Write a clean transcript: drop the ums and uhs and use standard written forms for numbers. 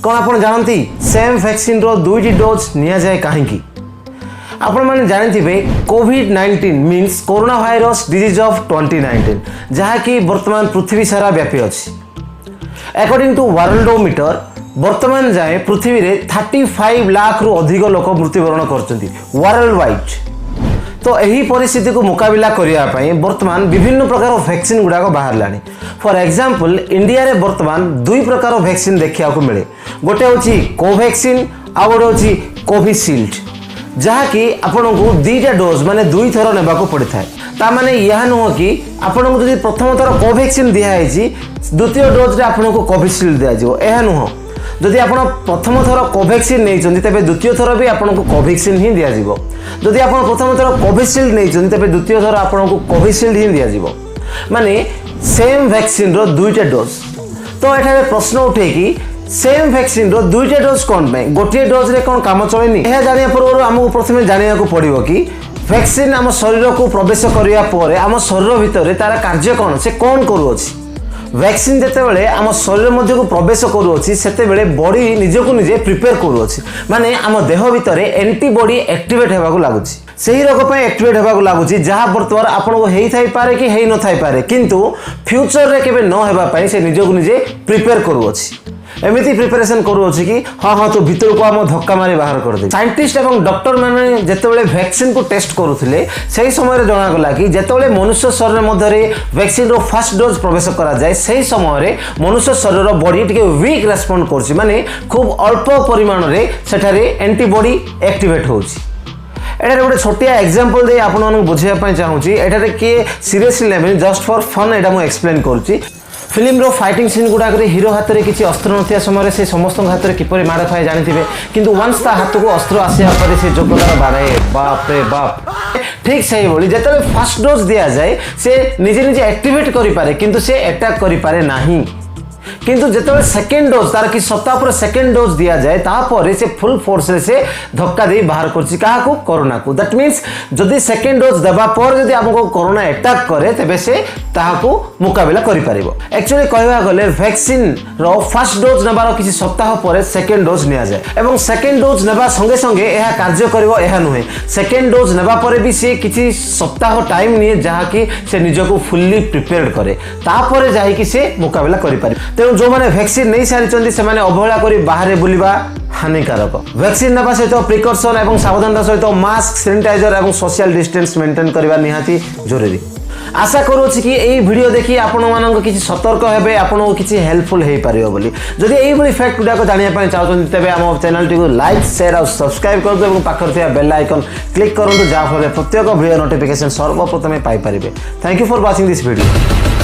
कौन आप जानती सेम वैक्सीन रो दुईटी डोज निया जाए कहीं आपण मैंने जानी कोविड-19 means corona virus disease of 2019 जहाँकि वर्तमान पृथ्वी सारा व्यापी अच्छी। अकॉर्डिंग टू वर्ल्डोमीटर वर्तमान जाए पृथ्वी रे 35 लाख रु अधिक लोक मृत्युवरण कर वर्ल्ड वाइड। तो यही परिस्थिति को मुकाबला करने वर्तमान विभिन्न प्रकार वैक्सीन गुड़ाक बाहर। फॉर एग्जांपल इंडिया रे वर्तमान दुई प्रकार वैक्सीन देखा मिले, गोटे हूँ कोवैक्सीन आ गोटे हूँ कोविशील्ड, जहाँकि आपन को दुईटा डोज माने दुई थर नेबा को पड़ता है। ता माने यह नुह कि आपन को जब प्रथम थर कोवैक्सीन दिखाई द्वितीय डोज रे आपन को कोविशील्ड दिया जाओ, यह नुह। जदि आप प्रथम थर कोवैक्सीन नहीं तेज द्वितीय थर भी आपको कोवैक्सीन ही दि जाव। जदि आप प्रथम थर कोविशील्ड नहीं तेज द्वितीय थर आपको कोविशील्ड ही दि जाव, माने सेम वैक्सीन रो दुईटा डोज। तो एठारे प्रश्न उठे कि सेम वैक्सीन रो दुईटा डोज कौन पे गोटे डोज रे कौन काम चलेनी। यह जानिया पूर्व आमको प्रथम जानिया को पड़ो कि वैक्सीन आम शरीर को प्रवेश करने पर आम शरीर भितर तार कार्य कौन से कौन करुच्छी। वैक्सीन जितेबाला आम शरीर मध्य को प्रवेश करुच्छी से बॉडी निजको निजे प्रिपेयर करुच्छी, माने आम देह भितर एंटीबॉडी एक्टिवेट होगा लगुच से रोग एक्टिवेट होगा लगुच, जहाँ बर्तमान आपको हो पारे कि हो न थाई पारे, किंतु फ्यूचर रे केबे न होबा से निजको निजे प्रिपेयर करुच्छी। एमती प्रिपेरेसन करुच्छी कि हाँ हाँ तो भीतर को आम धक्का मारी बाहर कर दे। साइंटिस्ट और डॉक्टर मैंने जितेबाला वैक्सीन को टेस्ट करुले से समय जनागला कि जितेबाला मनुष्य शरीर मध्य वैक्सीन रो फर्स्ट डोज प्रवेश करा जाए से समय मनुष्य शरीर बॉडी टिके वीक रेस्पॉन्ड कर माने खूब अल्प परिमाण रे सेठारे एंटीबॉडी एक्टिवेट होउछि। एटारे गोटे छोटिया एग्जांपल दे आपन मानक बुझाइबा चाहूची। एटारे किए सीरियसली लेबे जस्ट फॉर फन एटा मु एक्सप्लेन करूची। फिल्म रो फाइटिंग सीन गुड़ाक हिरो हाथ में किसी अस्त्र न समय से समस्त हाथ में किपर माड़ खाए जानते, किंतु वंस ता हाथ को अस्त्र आसिया पर से जो प्रकार बारे बाप रे बाप। ठीक से ही जिते फर्स्ट डोज दि जाए से निजे निजे एक्टिवेट करें किंतु से अटैक करें नहीं, किंतु जिते सेकेंड डोज तार कि सप्ताह पर सेकेंड डोज दि जाए तापर से फुल फोर्स से धक्का दे बाहर कर कोरोना को। दैट मीन्स जदि सेकेंड डोज देवा पर जदि आपको कोरोना अटैक करे तेबे से ताहाको मुकाबला करि पारिबो। एक्चुअली कहवा गले वैक्सीन रो फर्स्ट डोज नेबार किसी सप्ताह पर सेकेंड डोज निया जाए एवं सेकेंड डोज नेबा संगे संगे यह कार्य करिवो यह नुहे। सेकेंड डोज नेबा पर भी से किसी सप्ताह टाइम निये जहाँ कि से निजको फुल्ली प्रिपेयर्ड करे तापर जाहि कि से मुकाबला करि पारिबो। तेणु जो मैंने वैक्सीन नहीं सारी से अवहेला कर बाहर बुलवा हानिकारक। वैक्सीन नेबा सहित प्रिकॉशन और सावधानता सहित मास्क सैनिटाइजर और सोशल डिस्टेंस मेंटेन करवा निहाती जरूरी। आशा करूँ कि यही वीडियो देखी आपण मानक किसी सतर्क हेबे, आपको किसी हेल्पफुल हो पारिबो बोली। जदि यही फैक्ट गुड़ाक जानापी चाहते तेज आम चैनल टी लाइक शेयर और सब्सक्राइब करूँ और पाखर बेल आइकन क्लिक करूँ जहाँफल प्रत्येक वीडियो नोटिफिकेशन सर्वप्रथमे पाइपर। Thank you for watching this video.